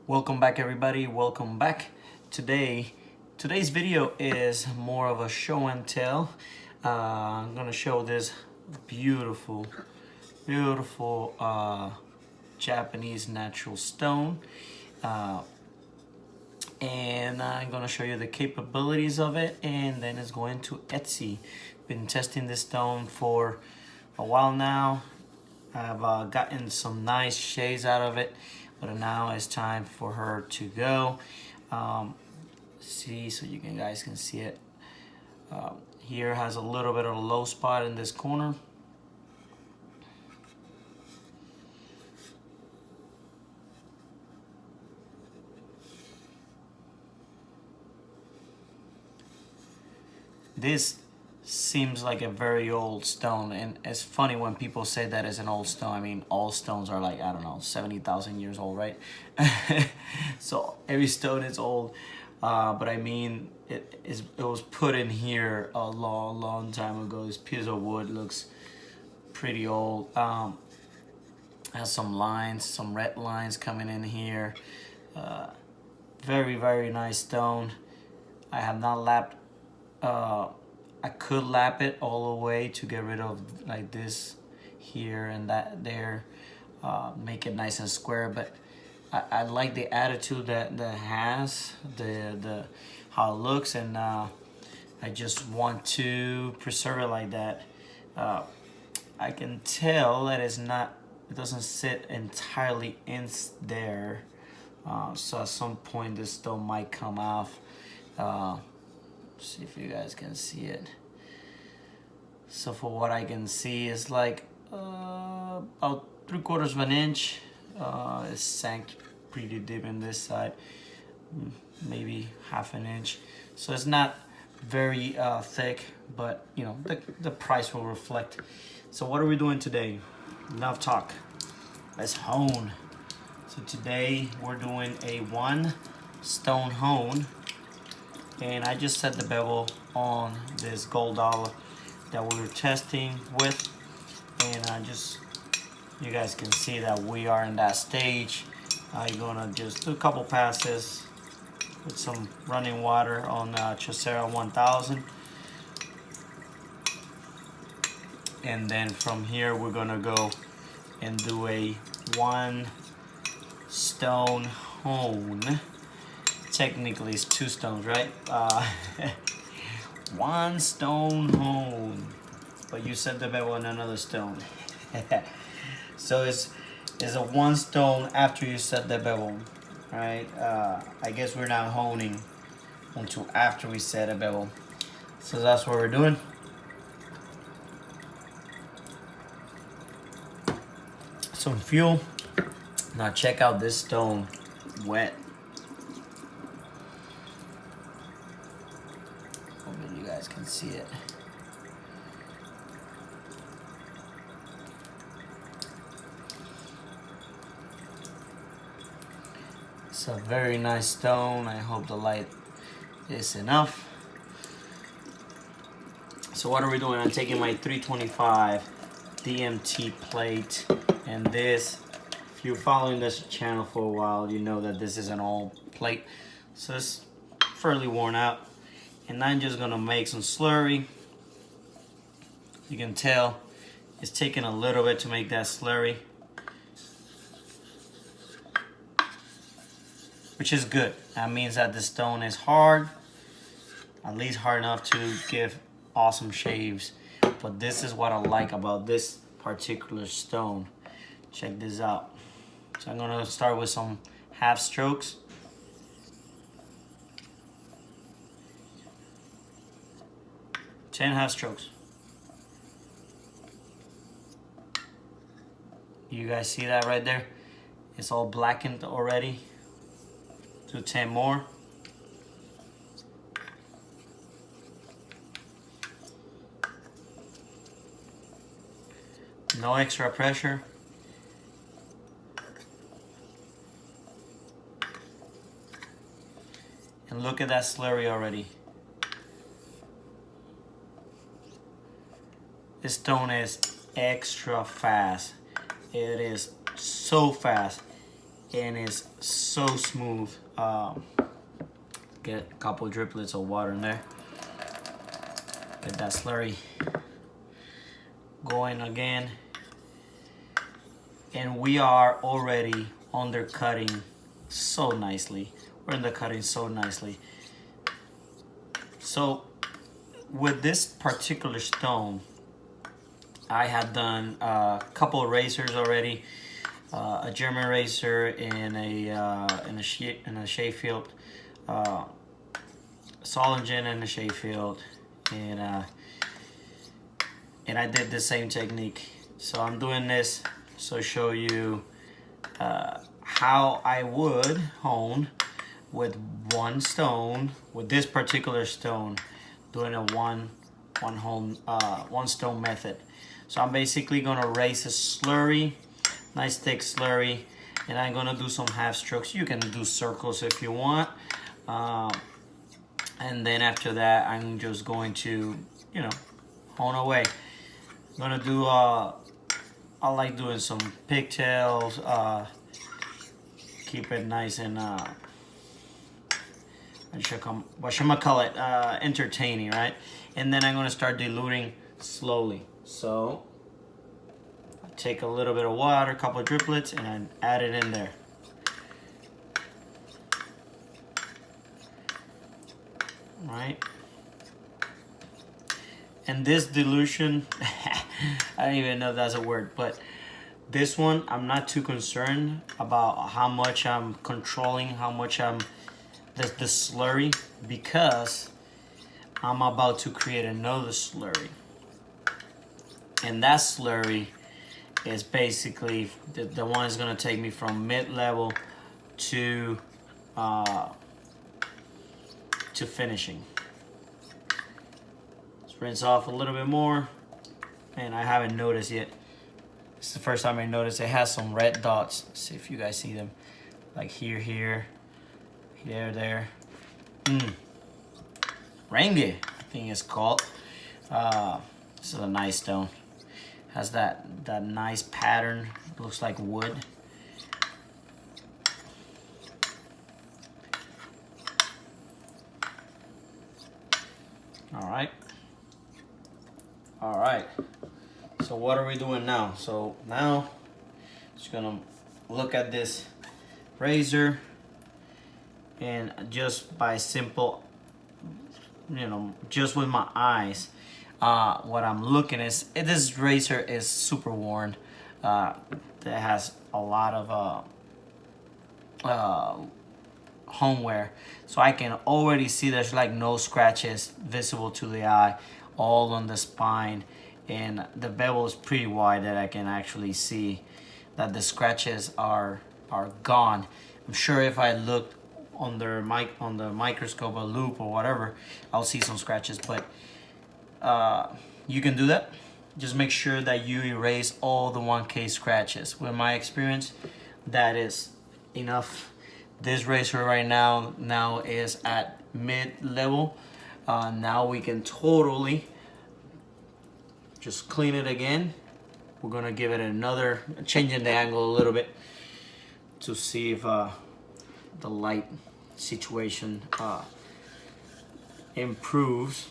Welcome back, everybody. Welcome back. Today's video is more of a show and tell. I'm gonna show this beautiful Japanese natural stone, and I'm gonna show you the capabilities of it, and then it's going to Etsy. Been testing this stone for a while now. I've gotten some nice shades out of it, but now it's time for her to go. See, so you guys can see it. Here has a little bit of a low spot in this corner. This seems like a very old stone, and it's funny when people say that it's an old stone. I mean, all stones are like, I don't know, 70,000 years old, right? So every stone is old, but I mean, it was put in here a long time ago. This piece of wood looks pretty old. Has some lines, some red lines coming in here. Very nice stone. I have not lapped. I could lap it all the way to get rid of like this here and that there, make it nice and square, but I like the attitude that has, the how it looks, and I just want to preserve it like that. I can tell that it doesn't sit entirely in there, so at some point this stone might come off. See if you guys can see it. So for what I can see, it's like about 3/4 of an inch. It's sank pretty deep in this side, maybe half an inch. So it's not very thick, but you know, the price will reflect. So what are we doing today? Enough talk. Let's hone. So today we're doing a 1 stone hone. And I just set the bevel on this gold dollar that we were testing with, and you guys can see that we are in that stage. I'm gonna just do a couple passes with some running water on Chaucera 1000, and then from here we're gonna go and do a 1 stone hone. Technically it's 2 stones, right? 1 stone hone, but you set the bevel on another stone. So it's a 1 stone after you set the bevel, right? I guess we're not honing until after we set a bevel. So that's what we're doing. Some fuel. Now check out this stone wet. You guys can see it. It's a very nice stone. I hope the light is enough. So what are we doing? I'm taking my 325 DMT plate, and this, if you're following this channel for a while, you know that this is an old plate, so it's fairly worn out. And I'm just gonna make some slurry. You can tell it's taking a little bit to make that slurry, which is good. That means that the stone is hard, at least hard enough to give awesome shaves. But this is what I like about this particular stone. Check this out. So I'm gonna start with some half strokes. Ten half strokes. You guys see that right there? It's all blackened already. Do 10 more. No extra pressure. And look at that slurry already. This stone is extra fast. It is so fast. and it's so smooth. Get a couple driplets of water in there. Get that slurry going again. And we are already undercutting so nicely. We're undercutting so nicely. So with this particular stone, I had done a couple of racers already, a German racer in a Sheffield, Solingen in a Sheffield, and I did the same technique. So I'm doing this so show you how I would hone with one stone, with this particular stone, doing a one stone method. So I'm basically gonna raise a slurry, nice thick slurry, and I'm gonna do some half strokes. You can do circles if you want, and then after that I'm just going to, you know, hone away. I'm gonna do I like doing some pigtails, keep it nice and what should I call it, entertaining, right? And then I'm gonna start diluting slowly. So I take a little bit of water, a couple of driplets, and I add it in there. All right. And this dilution, I don't even know if that's a word, but this one, I'm not too concerned about how much I'm controlling, how much I'm the slurry, because I'm about to create another slurry. And that slurry is basically the one that's gonna take me from mid-level to finishing. Let's rinse off a little bit more. And I haven't noticed yet. It's the first time I noticed it has some red dots. Let's see if you guys see them. Like here, there. Renge, I think it's called. This is a nice stone. Has that nice pattern. Looks like wood. All right. So what are we doing now? So now, just gonna look at this razor, and just by simple, you know, just with my eyes, what I'm looking is, this razor is super worn. That has a lot of homeware, so I can already see there's like no scratches visible to the eye, all on the spine, and the bevel is pretty wide that I can actually see that the scratches are gone. I'm sure if I look on the microscope, a loop or whatever, I'll see some scratches, but you can do that. Just make sure that you erase all the 1K scratches. With my experience, that is enough. This razor right now is at mid-level. Now we can totally just clean it again. We're gonna give it another, changing the angle a little bit to see if the light situation improves.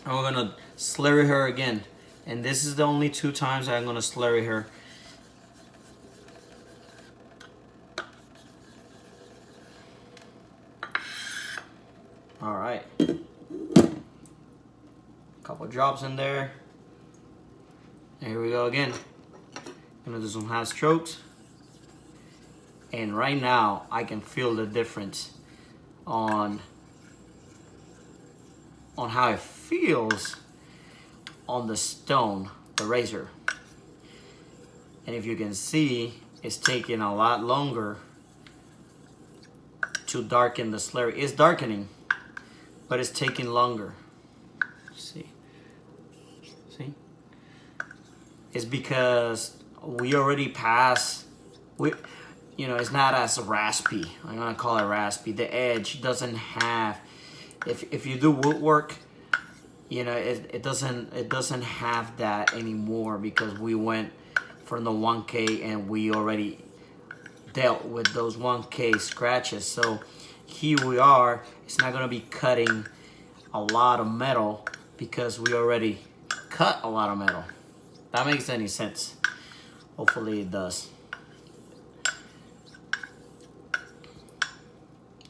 And we're gonna slurry her again. And this is the only 2 times I'm gonna slurry her. All right. Couple drops in there. And here we go again. Gonna do some half strokes. And right now, I can feel the difference on how it feels on the stone, the razor. And if you can see, it's taking a lot longer to darken the slurry. It's darkening, but it's taking longer. See? It's because we already passed, it's not as raspy. I'm gonna call it raspy. The edge doesn't have, if you do woodwork, it doesn't have that anymore, because we went from the 1K and we already dealt with those 1K scratches. So here we are. It's not gonna be cutting a lot of metal because we already cut a lot of metal. That makes any sense? Hopefully it does.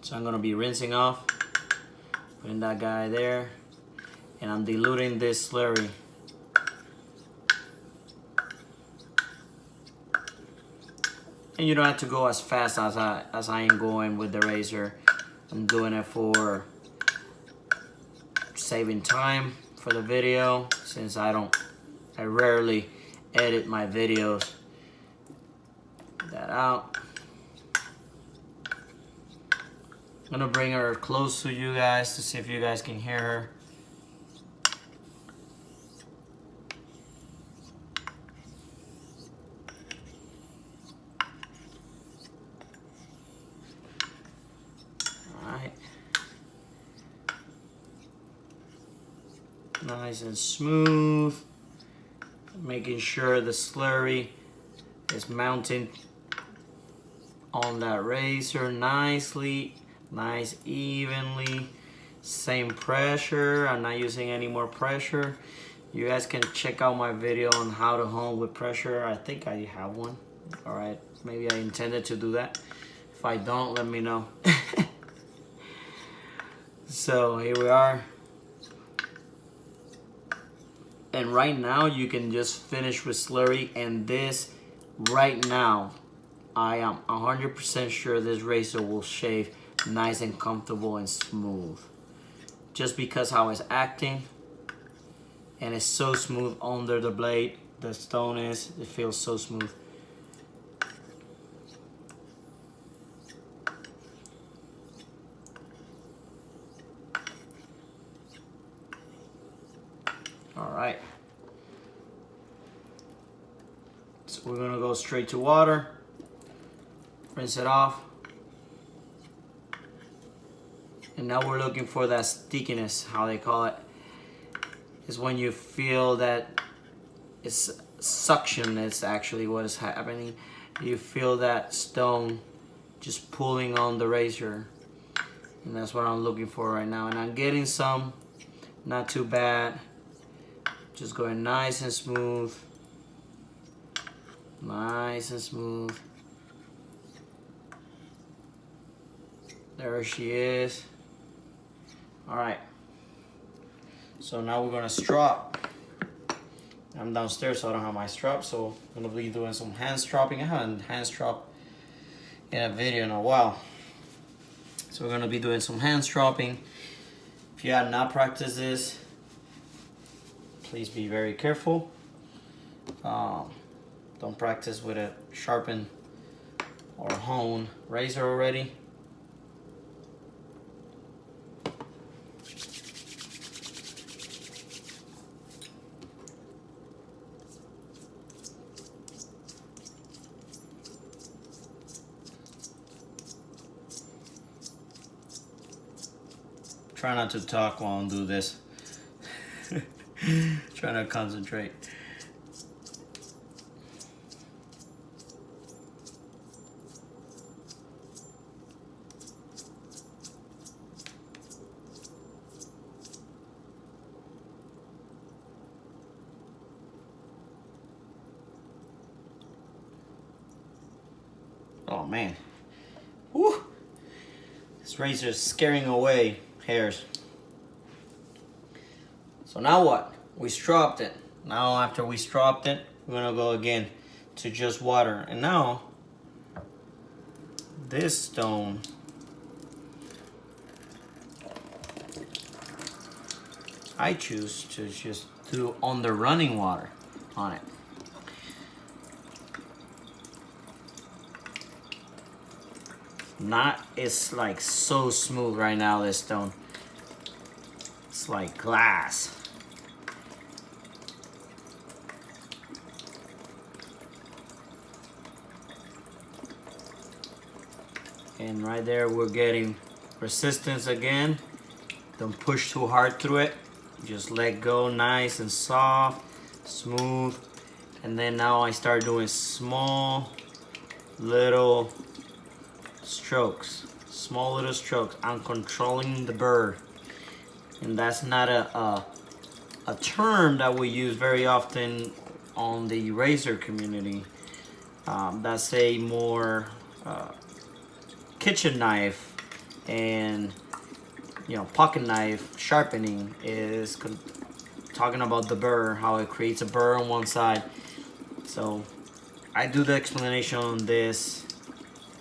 So I'm gonna be rinsing off, putting that guy there, and I'm diluting this slurry. And you don't have to go as fast as I am going with the razor. I'm doing it for saving time for the video, since I rarely edit my videos. Get that out. I'm gonna bring her close to you guys to see if you guys can hear her. Nice and smooth, making sure the slurry is mounting on that razor nicely, nice evenly, same pressure. I'm not using any more pressure. You guys can check out my video on how to hone with pressure. I think I have one. All right, maybe I intended to do that. If I don't, let me know. So here we are. And right now you can just finish with slurry, and this right now I am 100% sure this razor will shave nice and comfortable and smooth, just because how it's acting, and it's so smooth under the blade. The stone it feels so smooth. All right, so we're gonna go straight to water, rinse it off, and now we're looking for that stickiness, how they call it, is when you feel that it's suction. It's actually what is happening. You feel that stone just pulling on the razor, and that's what I'm looking for right now. And I'm getting some, not too bad. Just going nice and smooth. Nice and smooth. There she is. All right. So now we're gonna strop. I'm downstairs, so I don't have my strap, so I'm gonna be doing some hand stropping. I haven't hand stropped in a video in a while. So we're gonna be doing some hand stropping. If you have not practiced this, please be very careful. Don't practice with a sharpened or honed razor already. Try not to talk while I do this. Trying to concentrate. Oh man. Woo! This razor is scaring away hairs. So now what? We stropped it. Now after we stropped it, we're gonna go again to just water. And now, this stone, I choose to just do on the running water on it. It's like so smooth right now, this stone. It's like glass. And right there we're getting resistance again. Don't push too hard through it. Just let go, nice and soft, smooth. And then now I start doing small little strokes, small little strokes. I'm controlling the burr, and that's not a term that we use very often on the razor community. That's a more kitchen knife and pocket knife sharpening is talking about the burr, how it creates a burr on one side. So I do the explanation on this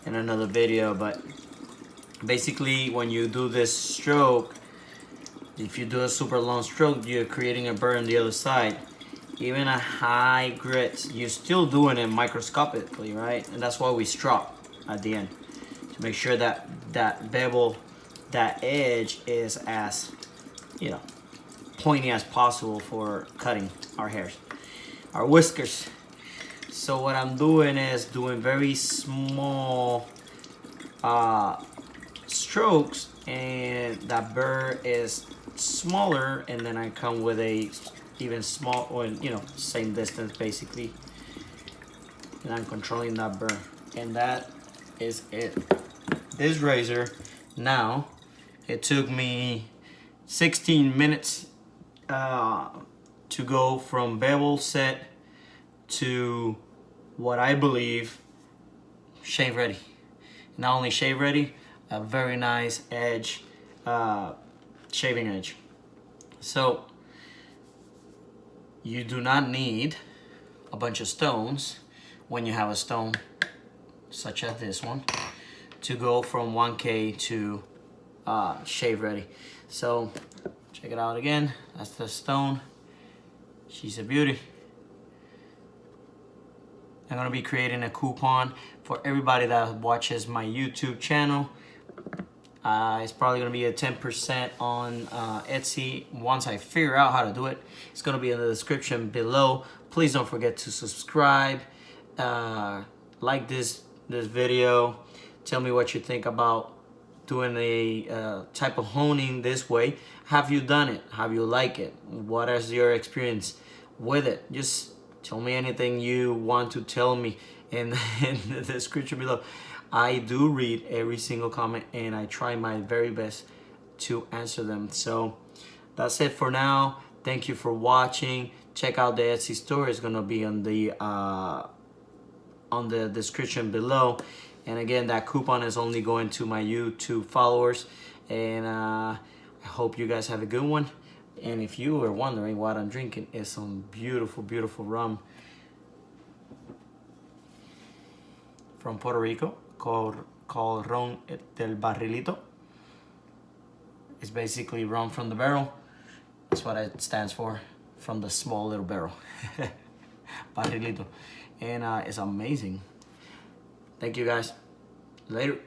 in another video, but basically when you do this stroke, if you do a super long stroke, you're creating a burr on the other side. Even a high grit, you're still doing it microscopically, right? And that's why we strop at the end, to make sure that that bevel, that edge is as, pointy as possible for cutting our hairs, our whiskers. So what I'm doing is doing very small strokes, and that burr is smaller, and then I come with a even small, or same distance basically, and I'm controlling that burr, and that is it. This razor, now it took me 16 minutes to go from bevel set to what I believe shave ready. Not only shave ready, a very nice edge, shaving edge. So you do not need a bunch of stones when you have a stone such as this one to go from 1K to shave ready. So check it out again. That's the stone. She's a beauty. I'm gonna be creating a coupon for everybody that watches my YouTube channel. It's probably gonna be a 10% on Etsy once I figure out how to do it. It's gonna be in the description below. Please don't forget to subscribe, like this video. Tell me what you think about doing a type of honing this way. Have you done it? Have you liked it? What is your experience with it? Just tell me anything you want to tell me in the description below. I do read every single comment, and I try my very best to answer them. So that's it for now. Thank you for watching. Check out the Etsy store. It's gonna be on the description below. And again, that coupon is only going to my YouTube followers. And I hope you guys have a good one. And if you are wondering what I'm drinking, it's some beautiful, beautiful rum from Puerto Rico called Ron del Barrilito. It's basically rum from the barrel. That's what it stands for, from the small little barrel. Barrilito. And it's amazing. Thank you guys. Later.